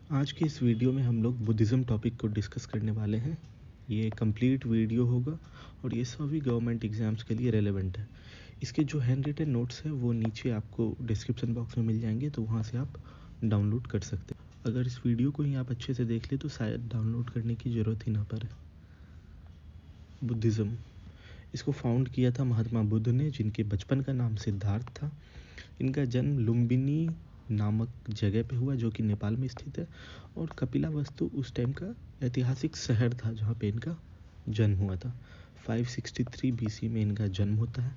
आज की इस वीडियो में हम लोग बुद्धिज़्म टॉपिक को डिस्कस करने वाले हैं। ये कंप्लीट वीडियो होगा और ये सभी गवर्नमेंट एग्ज़ाम्स के लिए रेलेवेंट है। इसके जो हैंड रिटन नोट्स हैं वो नीचे आपको डिस्क्रिप्शन बॉक्स में मिल जाएंगे, तो वहाँ से आप डाउनलोड कर सकते हैं। अगर इस वीडियो को ही आप अच्छे से देख ले तो शायद डाउनलोड करने की ज़रूरत ही ना पड़े। बुद्धिज़्म इसको फाउंड किया था महात्मा बुद्ध ने, जिनके बचपन का नाम सिद्धार्थ था। इनका जन्म लुम्बिनी नामक जगह पे हुआ, जो कि नेपाल में स्थित है। और कपिलावस्तु उस टाइम का ऐतिहासिक शहर था जहाँ पे इनका जन्म हुआ था। 563 बीसी में इनका जन्म होता है।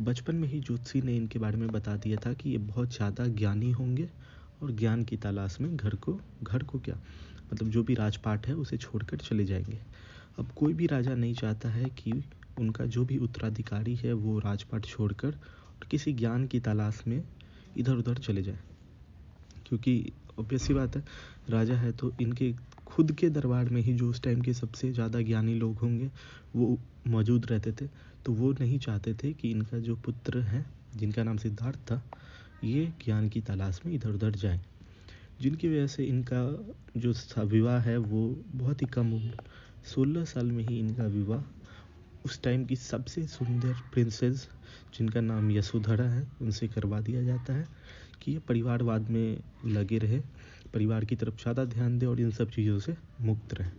बचपन में ही ज्योतिषी ने इनके बारे में बता दिया था कि ये बहुत ज़्यादा ज्ञानी होंगे और ज्ञान की तलाश में घर को क्या मतलब जो भी राजपाट है उसे छोड़कर चले जाएंगे। अब कोई भी राजा नहीं चाहता है कि उनका जो भी उत्तराधिकारी है वो राजपाट छोड़कर किसी ज्ञान की तलाश में इधर उधर चले जाए, क्योंकि ऑब्वियस सी बात है, राजा है तो इनके खुद के दरबार में ही जो उस टाइम के सबसे ज़्यादा ज्ञानी लोग होंगे वो मौजूद रहते थे। तो वो नहीं चाहते थे कि इनका जो पुत्र है जिनका नाम सिद्धार्थ था ये ज्ञान की तलाश में इधर उधर जाए, जिनकी वजह से इनका जो विवाह है वो बहुत ही कम उम्र 16 साल में ही इनका विवाह उस टाइम की सबसे सुंदर प्रिंसेस जिनका नाम यशोधरा है उनसे करवा दिया जाता है कि ये परिवारवाद में लगे रहे, परिवार की तरफ ज़्यादा ध्यान दे और इन सब चीज़ों से मुक्त रहे।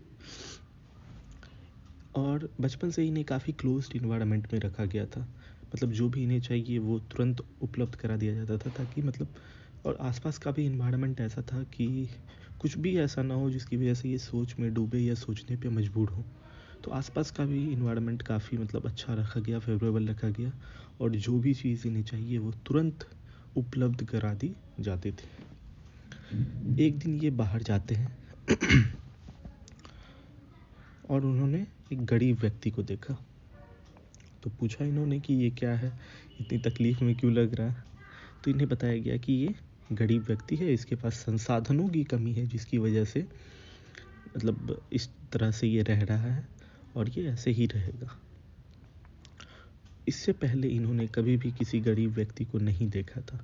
और बचपन से इन्हें काफ़ी क्लोज्ड इन्वायरमेंट में रखा गया था, मतलब जो भी इन्हें चाहिए वो तुरंत उपलब्ध करा दिया जाता था, ताकि मतलब और आसपास का भी इन्वायरमेंट ऐसा था कि कुछ भी ऐसा ना हो जिसकी वजह से ये सोच में डूबे या सोचने पे मजबूर हो। तो आसपास का भी इन्वायरमेंट काफ़ी मतलब अच्छा रखा गया, फेवरेबल रखा गया, और जो भी चीज़ इन्हें चाहिए वो तुरंत उपलब्ध करा दी जाती थी। एक दिन ये बाहर जाते हैं और उन्होंने एक गरीब व्यक्ति को देखा। तो पूछा इन्होंने कि ये क्या है, इतनी तकलीफ़ में क्यों लग रहा है। तो इन्हें बताया गया कि ये गरीब व्यक्ति है, इसके पास संसाधनों की कमी है, जिसकी वजह से मतलब इस तरह से ये रह रहा है और ये ऐसे ही रहेगा। इससे पहले इन्होंने कभी भी किसी गरीब व्यक्ति को नहीं देखा था,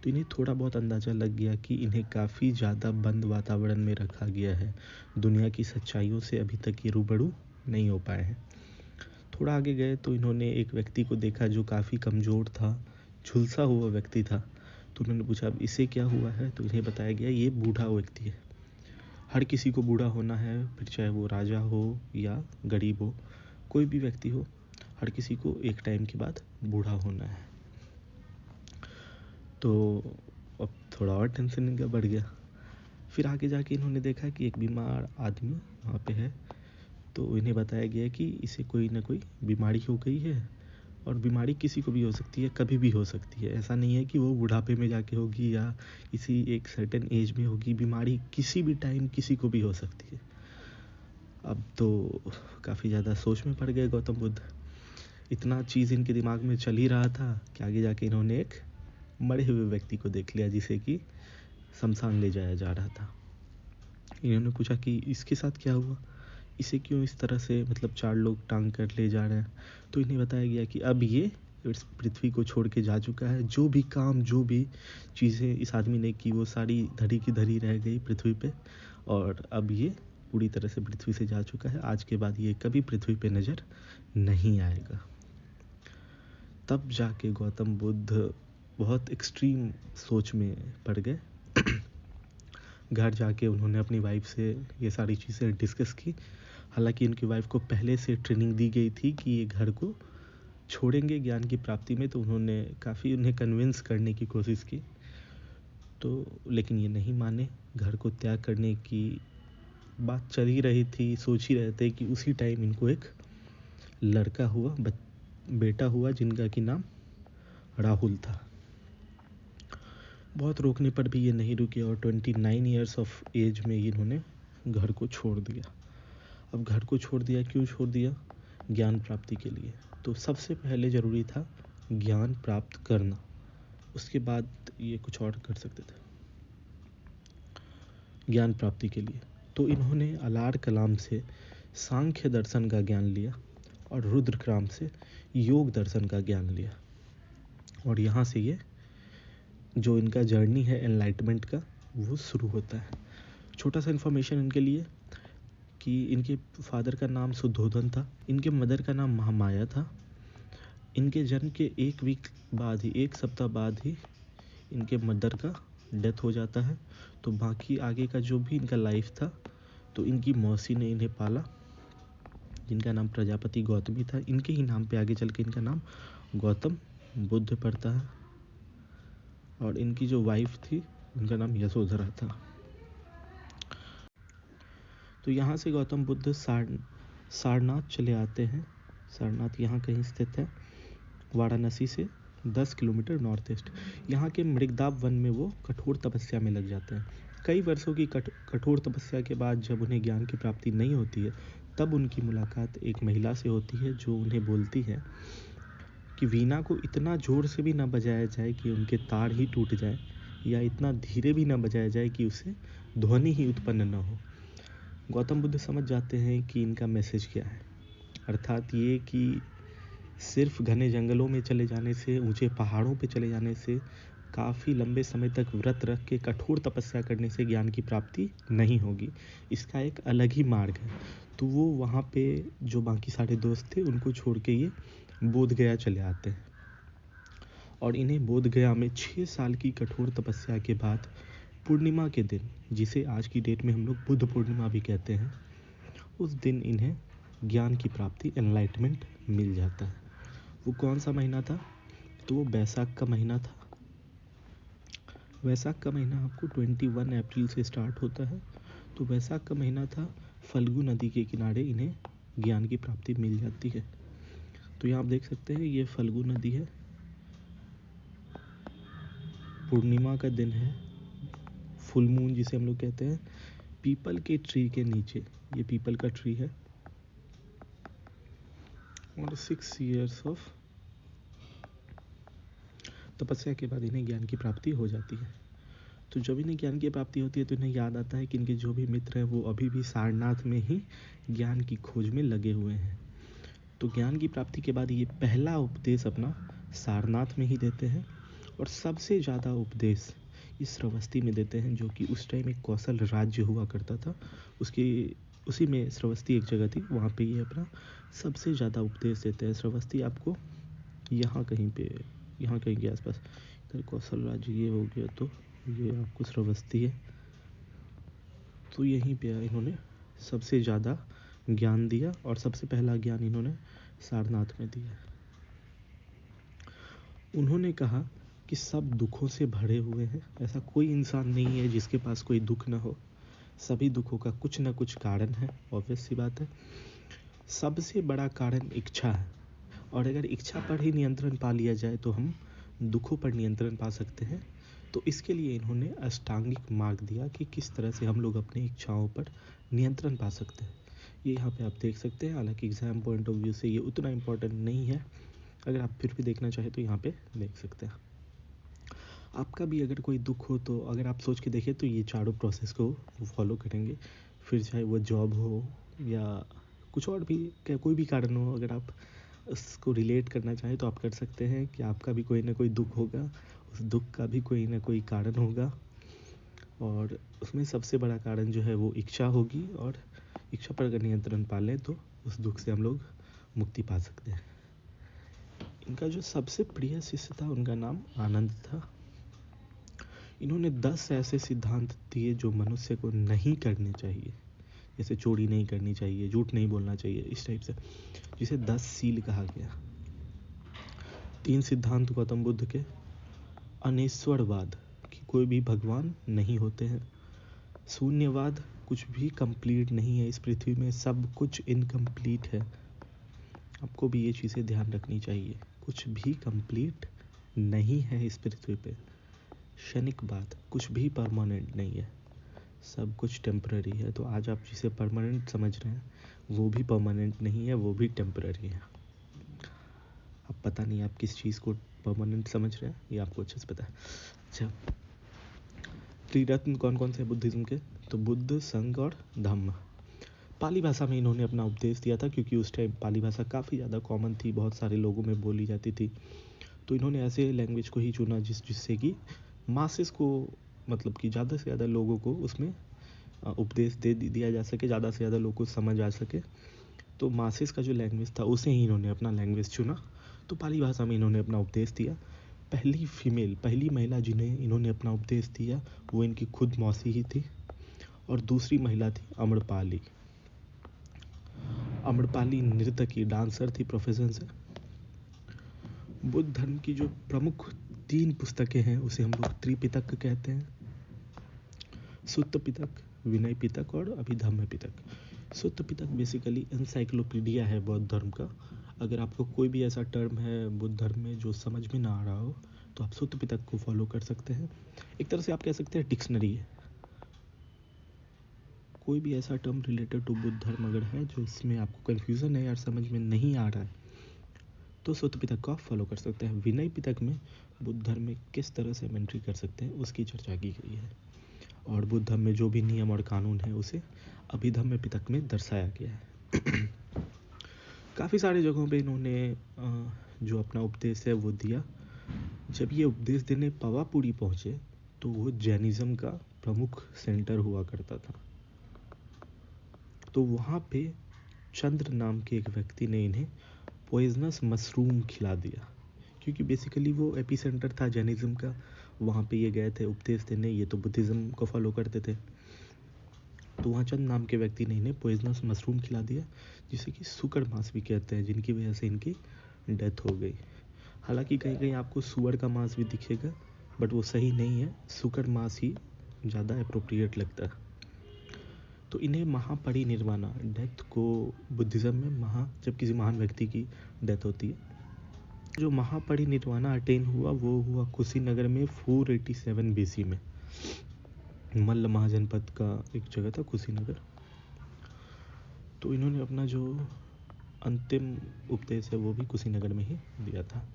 तो इन्हें थोड़ा बहुत अंदाज़ा लग गया कि इन्हें काफ़ी ज़्यादा बंद वातावरण में रखा गया है, दुनिया की सच्चाइयों से अभी तक ये रूबरू नहीं हो पाए हैं। थोड़ा आगे गए तो इन्होंने एक व्यक्ति को देखा जो काफ़ी कमज़ोर था, झुलसा हुआ व्यक्ति था। तो उन्होंने पूछा अब इसे क्या हुआ है, तो इन्हें बताया गया ये बूढ़ा व्यक्ति है। हर किसी को बूढ़ा होना है, फिर चाहे वो राजा हो या गरीब हो, कोई भी व्यक्ति हो, हर किसी को एक टाइम के बाद बूढ़ा होना है। तो अब थोड़ा और टेंशन इनका बढ़ गया। फिर आगे जाके इन्होंने देखा कि एक बीमार आदमी वहाँ पे है। तो इन्हें बताया गया कि इसे कोई ना कोई बीमारी हो गई है, और बीमारी किसी को भी हो सकती है, कभी भी हो सकती है। ऐसा नहीं है कि वो बुढ़ापे में जाके होगी या किसी एक सर्टेन एज में होगी, बीमारी किसी भी टाइम किसी को भी हो सकती है। अब तो काफ़ी ज़्यादा सोच में पड़ गए गौतम बुद्ध। इतना चीज़ इनके दिमाग में चल ही रहा था कि आगे जाके इन्होंने एक मरे हुए व्यक्ति को देख लिया, जिसे कि शमशान ले जाया जा रहा था। इन्होंने पूछा कि इसके साथ क्या हुआ, इसे क्यों इस तरह से मतलब 4 लोग टांग कर ले जा रहे हैं। तो इन्हें बताया गया कि अब ये इस पृथ्वी को छोड़ के जा चुका है, जो भी काम जो भी चीज़ें इस आदमी ने की वो सारी धरी की धरी रह गई पृथ्वी पे, और अब ये पूरी तरह से पृथ्वी से जा चुका है। आज के बाद ये कभी पृथ्वी पे नज़र नहीं आएगा। तब जाके गौतम बुद्ध बहुत एक्सट्रीम सोच में पड़ गए। घर जाके उन्होंने अपनी वाइफ से ये सारी चीज़ें डिस्कस की। हालांकि इनकी वाइफ को पहले से ट्रेनिंग दी गई थी कि ये घर को छोड़ेंगे ज्ञान की प्राप्ति में, तो उन्होंने काफ़ी उन्हें कन्विंस करने की कोशिश की, तो लेकिन ये नहीं माने। घर को त्याग करने की बात चल ही रही थी, सोच ही रहे थे कि उसी टाइम इनको एक लड़का हुआ, बेटा हुआ, जिनका कि नाम राहुल था। बहुत रोकने पर भी ये नहीं रुके और 29 ईयर्स ऑफ एज में इन्होंने घर को छोड़ दिया। अब घर को छोड़ दिया, क्यों छोड़ दिया? ज्ञान प्राप्ति के लिए। तो सबसे पहले ज़रूरी था ज्ञान प्राप्त करना, उसके बाद ये कुछ और कर सकते थे ज्ञान प्राप्ति के लिए। तो इन्होंने अलार कलाम से सांख्य दर्शन का ज्ञान लिया और रुद्रक्राम से योग दर्शन का ज्ञान लिया, और यहाँ से ये जो इनका जर्नी है एनलाइटमेंट का वो शुरू होता है। छोटा सा इन्फॉर्मेशन इनके लिए कि इनके फादर का नाम सुद्धोधन था, इनके मदर का नाम महामाया था। इनके जन्म के एक सप्ताह बाद ही इनके मदर का डेथ हो जाता है। तो बाकी आगे का जो भी इनका लाइफ था, तो इनकी मौसी ने इन्हें पाला, जिनका नाम प्रजापति गौतमी था। इनके ही नाम पे आगे चल के इनका नाम गौतम बुद्ध पड़ता है। और इनकी जो वाइफ थी उनका नाम यशोधरा था। तो यहाँ से गौतम बुद्ध सारनाथ चले आते हैं। सारनाथ यहाँ कहीं स्थित है, वाराणसी से 10 किलोमीटर नॉर्थ ईस्ट। यहाँ के मृगदाब वन में वो कठोर तपस्या में लग जाते हैं। कई वर्षों की कठोर तपस्या के बाद जब उन्हें ज्ञान की प्राप्ति नहीं होती है, तब उनकी मुलाकात एक महिला से होती है जो उन्हें बोलती है कि वीणा को इतना ज़ोर से भी ना बजाया जाए कि उनके तार ही टूट जाए, या इतना धीरे भी ना बजाया जाए कि उससे ध्वनि ही उत्पन्न न हो। गौतम बुद्ध समझ जाते हैं कि इनका मैसेज क्या है, अर्थात ये कि सिर्फ घने जंगलों में चले जाने से, ऊंचे पहाड़ों पे चले जाने से, काफ़ी लंबे समय तक व्रत रख के कठोर तपस्या करने से ज्ञान की प्राप्ति नहीं होगी। इसका एक अलग ही मार्ग है। तो वो वहाँ पे जो बाकी सारे दोस्त थे उनको छोड़ के ये बोध गया चले आते हैं। और इन्हें बोध गया में 6 साल की कठोर तपस्या के बाद पूर्णिमा के दिन, जिसे आज की डेट में हम लोग बुद्ध पूर्णिमा भी कहते हैं, उस दिन इन्हें ज्ञान की प्राप्ति, एनलाइटमेंट मिल जाता है। वो कौन सा महीना था? तो वो बैसाख का महीना था। वैसाख का महीना आपको 21 अप्रैल से स्टार्ट होता है। तो वैसाख का महीना था, फल्गु नदी के किनारे इन्हें ज्ञान की प्राप्ति मिल जाती है। तो यहाँ आप देख सकते हैं, ये फल्गु नदी है, पूर्णिमा का दिन है, फुल मून जिसे हम लोग कहते हैं। पीपल के ट्री के नीचे, ये पीपल का ट्री है, और 6 इयर्स ऑफ तपस्या के बाद इन्हें ज्ञान की प्राप्ति हो जाती है। तो जब इन्हें ज्ञान की प्राप्ति होती है तो इन्हें याद आता है कि इनके जो भी मित्र हैं वो अभी भी सारनाथ में ही ज्ञान की खोज में लगे हुए हैं। तो ज्ञान की प्राप्ति के बाद ये पहला उपदेश अपना सारनाथ में ही देते हैं, और सबसे ज़्यादा उपदेश इस श्रावस्ती में देते हैं, जो कि उस टाइम एक कौशल राज्य हुआ करता था। उसी में श्रावस्ती एक जगह थी, वहाँ पे ये अपना सबसे ज़्यादा उपदेश देते हैं। श्रावस्ती आपको यहाँ कहीं के आसपास, इधर कौशल राज्य ये हो गया, तो ये आपको श्रावस्ती है। तो यहीं पे इन्होंने सबसे ज़्यादा ज्ञान दिया, और सबसे पहला ज्ञान इन्होंने सारनाथ में दिया। उन्होंने कहा कि सब दुखों से भरे हुए हैं, ऐसा कोई इंसान नहीं है जिसके पास कोई दुख ना हो। सभी दुखों का कुछ ना कुछ कारण है, ऑब्वियस सी बात है। सबसे बड़ा कारण इच्छा है, और अगर इच्छा पर ही नियंत्रण पा लिया जाए तो हम दुखों पर नियंत्रण पा सकते हैं। तो इसके लिए इन्होंने अष्टांगिक मार्ग दिया कि किस तरह से हम लोग अपनी इच्छाओं पर नियंत्रण पा सकते हैं। ये यहाँ पे आप देख सकते हैं। हालांकि एग्ज़ाम पॉइंट ऑफ व्यू से ये उतना इम्पोर्टेंट नहीं है, अगर आप फिर भी देखना चाहें तो यहाँ पे देख सकते हैं। आपका भी अगर कोई दुख हो तो अगर आप सोच के देखें तो ये चारों प्रोसेस को फॉलो करेंगे। फिर चाहे वो जॉब हो या कुछ और भी, कोई भी कारण हो, अगर आप उसको रिलेट करना चाहें तो आप कर सकते हैं कि आपका भी कोई ना कोई दुख होगा, उस दुख का भी कोई ना कोई कारण होगा, और उसमें सबसे बड़ा कारण जो है वो इच्छा होगी। और इच्छा पर अगर नियंत्रण पा लें तो उस दुख से हम लोग मुक्ति पा सकते हैं। इनका जो सबसे प्रिय शिष्य था उनका नाम आनंद था। इन्होंने 10 ऐसे सिद्धांत दिए जो मनुष्य को नहीं करने चाहिए, जैसे चोरी नहीं करनी चाहिए, झूठ नहीं बोलना चाहिए, इस टाइप से, जिसे 10 सील कहा गया। 3 सिद्धांत गौतम बुद्ध के, अनेश्वरवाद कि कोई भी भगवान नहीं होते हैं, शून्यवाद कुछ भी कंप्लीट नहीं है इस पृथ्वी में, सब कुछ इनकम्प्लीट है। आपको भी ये चीज़ें ध्यान रखनी चाहिए, कुछ भी कंप्लीट नहीं है इस पृथ्वी पे। क्षणिक बात, कुछ भी परमानेंट नहीं है, सब कुछ टेम्पररी है। तो आज आप जिसे परमानेंट समझ रहे हैं वो भी परमानेंट नहीं है, वो भी टेम्पररी है। अब पता नहीं आप किस चीज़ को परमानेंट समझ रहे हैं, ये आपको अच्छे से पता है। अच्छा, त्रिरत्न कौन कौन से बुद्धिज़्म के? तो बुद्ध, संघ और धम्म। पाली भाषा में इन्होंने अपना उपदेश दिया था, क्योंकि उस टाइम पाली भाषा काफ़ी ज़्यादा कॉमन थी, बहुत सारे लोगों में बोली जाती थी। तो इन्होंने ऐसे लैंग्वेज को ही चुना जिससे कि मासेस को, मतलब कि ज़्यादा से ज़्यादा लोगों को उसमें उपदेश दे दिया जा सके, ज़्यादा से ज़्यादा लोग को समझ आ सके। तो मासेस का जो लैंग्वेज था उसे ही इन्होंने अपना लैंग्वेज चुना। तो पाली भाषा में इन्होंने अपना उपदेश दिया। पहली महिला जिन्हें इन्होंने अपना उपदेश दिया वो इनकी खुद मौसी ही थी, और दूसरी महिला थी अम्रपाली। अम्रपाली नर्तकी, डांसर थी प्रोफेशन से। बुद्ध धर्म की जो प्रमुख 3 पुस्तकें हैं उसे हम लोग त्रिपिटक कहते हैं। सुत्त पिटक, विनय पिटक और अभिधम्म पिटक। सुत्त पिटक बेसिकली एनसाइक्लोपीडिया है बौद्ध धर्म का। अगर आपको कोई भी ऐसा टर्म है बुद्ध धर्म में जो समझ में ना आ रहा हो तो आप सुत्त पिटक को फॉलो कर सकते हैं। एक तरह से आप कह सकते हैं डिक्शनरी है। कोई भी ऐसा टर्म रिलेटेड टू बुद्ध धर्म अगर है जो इसमें आपको कन्फ्यूज़न है यार, समझ में नहीं आ रहा है, तो सुत्त पिटक को आप फॉलो कर सकते हैं। विनय पिटक में बुद्ध धर्म में किस तरह से हम एंट्री कर सकते हैं उसकी चर्चा की गई है, और बुद्ध धर्म में जो भी नियम और कानून है उसे अभिधम्म पिटक में दर्शाया गया है। काफ़ी सारे जगहों पे इन्होंने जो अपना उपदेश है वो दिया। जब ये उपदेश देने पावापुरी पहुँचे तो वो जैनिज़्म का प्रमुख सेंटर हुआ करता था। तो वहाँ पे चंद्र नाम के एक व्यक्ति ने इन्हें पॉइजनस मशरूम खिला दिया, क्योंकि बेसिकली वो एपी सेंटर था जैनिज़्म का। वहाँ पे ये गए थे उपदेश देने, ये तो बुद्धिज़्म को फॉलो करते थे। तो वहाँ चंद नाम के व्यक्ति ने इन्हें पॉइजनस मशरूम खिला दिया, जिसे कि सुकर मांस भी कहते हैं, जिनकी वजह से इनकी डेथ हो गई। हालांकि कहीं कहीं आपको सुअर का मांस भी दिखेगा, बट वो सही नहीं है, सुकर मांस ही ज़्यादा अप्रोप्रिएट लगता है। तो इन्हें महापरिनिर्वाणा, डेथ को बुद्धिज़्म में जब किसी महान व्यक्ति की डेथ होती है, जो महापरिनिर्वाणा अटेन हुआ वो हुआ कुशीनगर में 487 BC में। मल्ल महाजनपद का एक जगह था कुशीनगर। तो इन्होंने अपना जो अंतिम उपदेश है वो भी कुशीनगर में ही दिया था।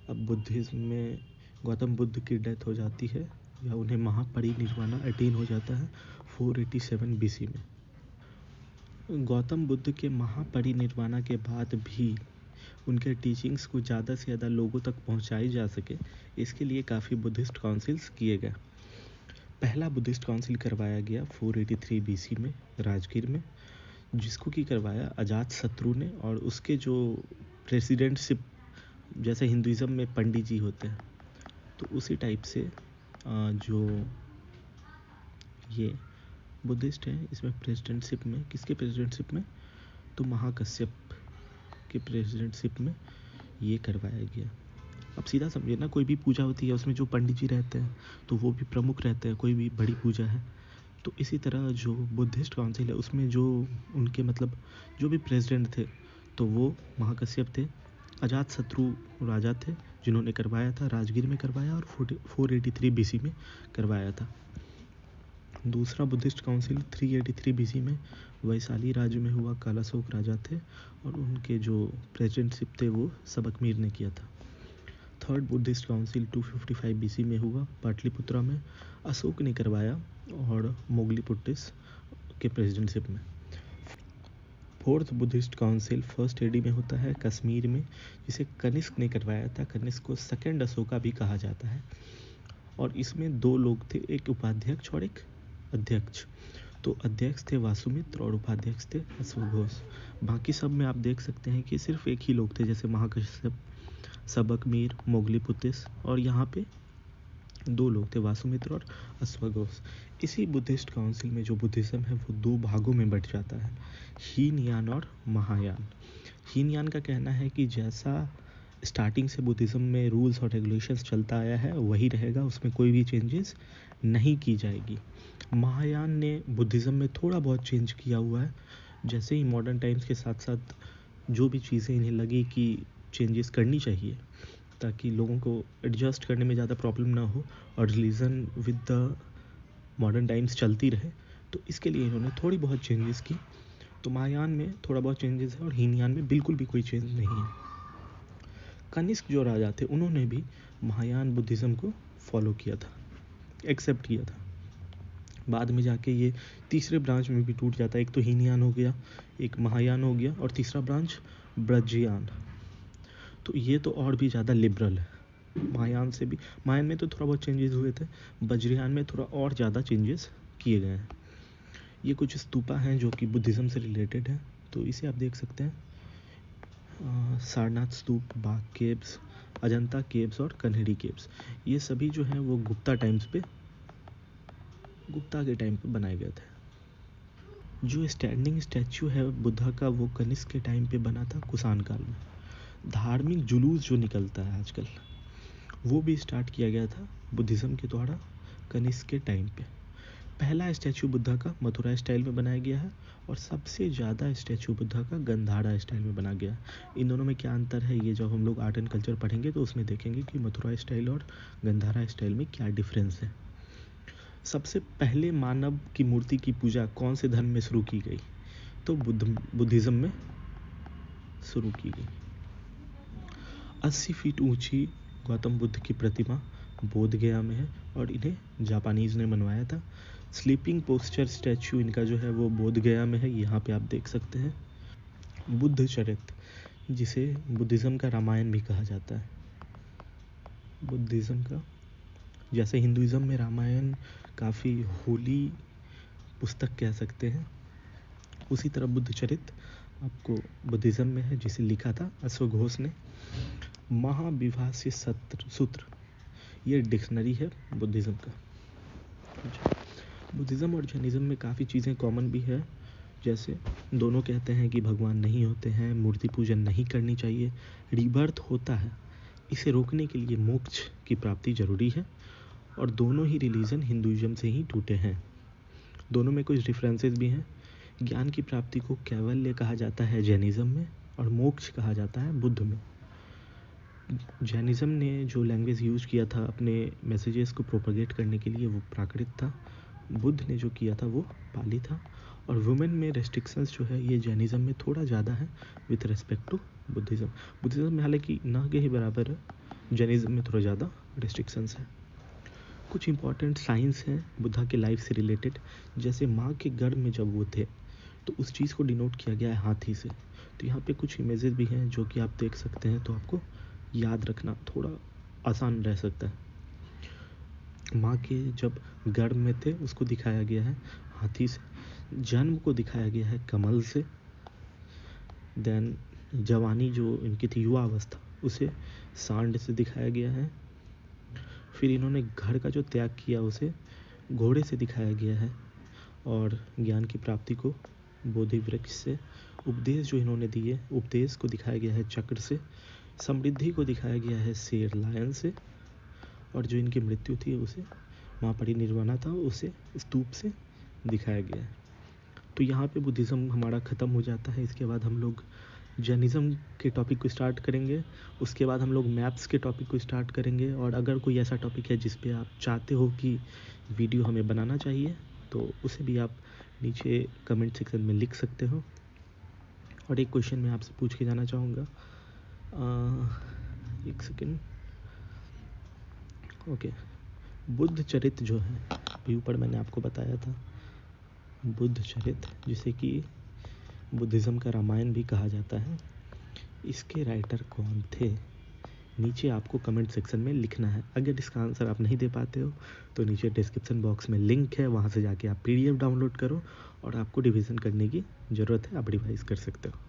अब बुद्धिज़्म में गौतम बुद्ध की डेथ हो जाती है या उन्हें महापरिनिर्वाणा अटेन हो जाता है 487 BC में। गौतम बुद्ध के महापरिनिर्वाणा के बाद भी उनके टीचिंग्स को ज़्यादा से ज़्यादा लोगों तक पहुंचाई जा सके, इसके लिए काफ़ी बुद्धिस्ट काउंसिल्स किए गए। पहला बुद्धिस्ट काउंसिल करवाया गया 483 BC में राजगीर में, जिसको कि करवाया अजातशत्रु ने, और उसके जो प्रेसिडेंटशिप, जैसे हिंदुइज़्म में पंडित जी होते हैं तो उसी टाइप से जो ये बुद्धिस्ट हैं इसमें प्रेसिडेंटशिप में, किसके प्रेसिडेंटशिप में, तो महाकश्यप के प्रेसिडेंटशिप में ये करवाया गया। अब सीधा समझिए ना, कोई भी पूजा होती है उसमें जो पंडित जी रहते हैं तो वो भी प्रमुख रहते हैं, कोई भी बड़ी पूजा है। तो इसी तरह जो बुद्धिस्ट काउंसिल है उसमें जो उनके मतलब जो भी प्रेसिडेंट थे तो वो महाकश्यप थे। अजातशत्रु राजा थे जिन्होंने करवाया था, राजगीर में करवाया और 483 BC में करवाया था। दूसरा बुद्धिस्ट काउंसिल 383 BC में वैशाली राज्य में हुआ, कालाशोक राजा थे और उनके जो प्रेसिडेंटशिप थे वो सबकमीर ने किया था। थर्ड बुद्धिस्ट काउंसिल 255 BC में हुआ, पाटलिपुत्रा में, अशोक ने करवाया और मोगलीपुट्टिस के प्रेसिडेंटशिप में। Fourth Buddhist council 1st AD में होता है कश्मीर में, जिसे कनिष्क ने करवाया था। कनिष्क को सेकंड अशोका भी कहा जाता है, और इसमें 2 लोग थे, एक उपाध्यक्ष और एक अध्यक्ष। तो अध्यक्ष थे वासुमित्र और उपाध्यक्ष थे अश्वघोष। बाकी सब में आप देख सकते हैं कि सिर्फ एक ही लोग थे, जैसे महाकश्यप, सबकमीर, मोगलीपुत्तिस, और यहाँ पे 2 लोग थे, वासुमित्र और अश्वघोष। इसी बुद्धिस्ट काउंसिल में जो बुद्धिज़्म है वो 2 भागों में बट जाता है, हीनयान और महायान। हीनयान का कहना है कि जैसा स्टार्टिंग से बुद्धिज़्म में रूल्स और रेगुलेशंस चलता आया है वही रहेगा, उसमें कोई भी चेंजेस नहीं की जाएगी। महायान ने बुद्धिज़्म में थोड़ा बहुत चेंज किया हुआ है, जैसे ही मॉडर्न टाइम्स के साथ साथ जो भी चीज़ें इन्हें लगी कि चेंजेस करनी चाहिए ताकि लोगों को एडजस्ट करने में ज़्यादा प्रॉब्लम ना हो और religion with the modern times चलती रहे, तो इसके लिए इन्होंने थोड़ी बहुत चेंजेस की। तो महायान में थोड़ा बहुत चेंजेस है और हीनयान में बिल्कुल भी कोई चेंज नहीं है। कनिष्क जो राजा थे उन्होंने भी महायान बुद्धिज़्म को फॉलो किया था, एक्सेप्ट किया था। बाद में जाके ये तीसरे ब्रांच में भी टूट जाता है, एक तो हीनयान हो गया, एक महायान हो गया, और तीसरा ब्रांच ब्रजयान। तो ये तो और भी ज़्यादा लिबरल है। महायान से भी, महायान में तो थोड़ा बहुत चेंजेस हुए थे, वज्रयान में थोड़ा और ज़्यादा चेंजेस किए गए हैं। ये कुछ स्तूपा हैं जो कि बुद्धिज़्म से रिलेटेड है, तो इसे आप देख सकते हैं। सारनाथ स्तूप, बाग केव्स, अजंता केव्स और कन्हेरी केव्स, ये सभी जो हैं वो गुप्ता के टाइम पे बनाए गए थे। जो स्टैंडिंग स्टैचू है बुद्धा का, वो कनिष्क के टाइम पे बना था, कुषाण काल में। धार्मिक जुलूस जो निकलता है आजकल, वो भी स्टार्ट किया गया था बुद्धिज़्म के द्वारा कनिष्क के टाइम पे। पहला स्टैचू बुद्धा का मथुरा स्टाइल में बनाया गया है और सबसे ज़्यादा स्टैचू बुद्धा का गंधारा स्टाइल में बना गया है। इन दोनों में क्या अंतर है, ये जब हम लोग आर्ट एंड कल्चर पढ़ेंगे तो उसमें देखेंगे कि मथुरा स्टाइल और गंधारा स्टाइल में क्या डिफरेंस है। सबसे पहले मानव की मूर्ति की पूजा कौन से धर्म में शुरू की गई, तो बुद्धिज़्म में शुरू की गई। 80 फीट ऊंची गौतम बुद्ध की प्रतिमा बोध गया में है और इन्हें जापानीज़ ने बनवाया था। स्लीपिंग पोस्चर स्टैचू इनका जो है वो बोध गया में है, यहाँ पे आप देख सकते हैं। बुद्ध चरित, जिसे बुद्धिज़्म का रामायण भी कहा जाता है, बुद्धिज़्म का, जैसे हिंदुइज़्म में रामायण काफ़ी होली पुस्तक कह सकते हैं, उसी तरह बुद्ध चरित आपको बुद्धिज़्म में है, जिसे लिखा था अश्वघोष ने। महाविभाष्य सूत्र, ये डिक्शनरी है बुद्धिज़्म का। बुद्धिज़्म और जैनिज़्म में काफ़ी चीज़ें कॉमन भी है, जैसे दोनों कहते हैं कि भगवान नहीं होते हैं, मूर्ति पूजन नहीं करनी चाहिए, रीबर्थ होता है, इसे रोकने के लिए मोक्ष की प्राप्ति जरूरी है, और दोनों ही रिलीजन हिंदुइज्म से ही टूटे हैं। दोनों में कुछ डिफरेंसेस भी हैं। ज्ञान की प्राप्ति को कैवल्य कहा जाता है जैनिज़्म में और मोक्ष कहा जाता है बुद्ध में। जैनिज़्म ने जो लैंग्वेज यूज़ किया था अपने मैसेजेस को प्रोपगेट करने के लिए, वो प्राकृत था। बुद्ध ने जो किया था वो पाली था। और वुमेन में रेस्ट्रिक्शंस जो है ये जैनिज़्म में थोड़ा ज़्यादा है with respect to Buddhism. Buddhism में हालांकि ना के ही बराबर है, जैनिज़्म में थोड़ा ज़्यादा रेस्ट्रिक्शंस है। कुछ इंपॉर्टेंट साइंस हैं बुद्धा के लाइफ से रिलेटेड, जैसे माँ के गर्भ में जब वो थे तो उस चीज़ को डिनोट किया गया है हाथी से। तो यहाँ पे कुछ इमेजेस भी हैं जो कि आप देख सकते हैं, तो आपको याद रखना थोड़ा आसान रह सकता है। माँ के जब गर्भ में थे उसको दिखाया गया है हाथी से, जन्म को दिखाया गया है कमल से, देन जवानी जो इनकी थी युवा अवस्था उसे सांड से दिखाया गया है, फिर इन्होंने घर का जो त्याग किया उसे घोड़े से दिखाया गया है, और ज्ञान की प्राप्ति को बोधि वृक्ष से, उपदेश जो इन्होंने दिए उपदेश को दिखाया गया है चक्र से, समृद्धि को दिखाया गया है शेर लायन से, और जो इनकी मृत्यु थी उसे वहाँ परिनिर्वाणा था उसे स्तूप से दिखाया गया है। तो यहाँ पे बुद्धिज़्म हमारा ख़त्म हो जाता है। इसके बाद हम लोग जैनिज़्म के टॉपिक को स्टार्ट करेंगे, उसके बाद हम लोग मैप्स के टॉपिक को स्टार्ट करेंगे, और अगर कोई ऐसा टॉपिक है जिस पे आप चाहते हो कि वीडियो हमें बनाना चाहिए तो उसे भी आप नीचे कमेंट सेक्शन में लिख सकते हो। और एक क्वेश्चन मैं आपसे पूछ के जाना चाहूँगा, एक सेकेंड, ओके। बुद्ध चरित जो है अभी ऊपर मैंने आपको बताया था, बुद्ध चरित जिसे कि बुद्धिज़्म का रामायण भी कहा जाता है, इसके राइटर कौन थे, नीचे आपको कमेंट सेक्शन में लिखना है। अगर इसका आंसर आप नहीं दे पाते हो तो नीचे डिस्क्रिप्शन बॉक्स में लिंक है, वहाँ से जाके आप PDF डाउनलोड करो और आपको रिवीजन करने की ज़रूरत है, आप रिवाइज कर सकते हो।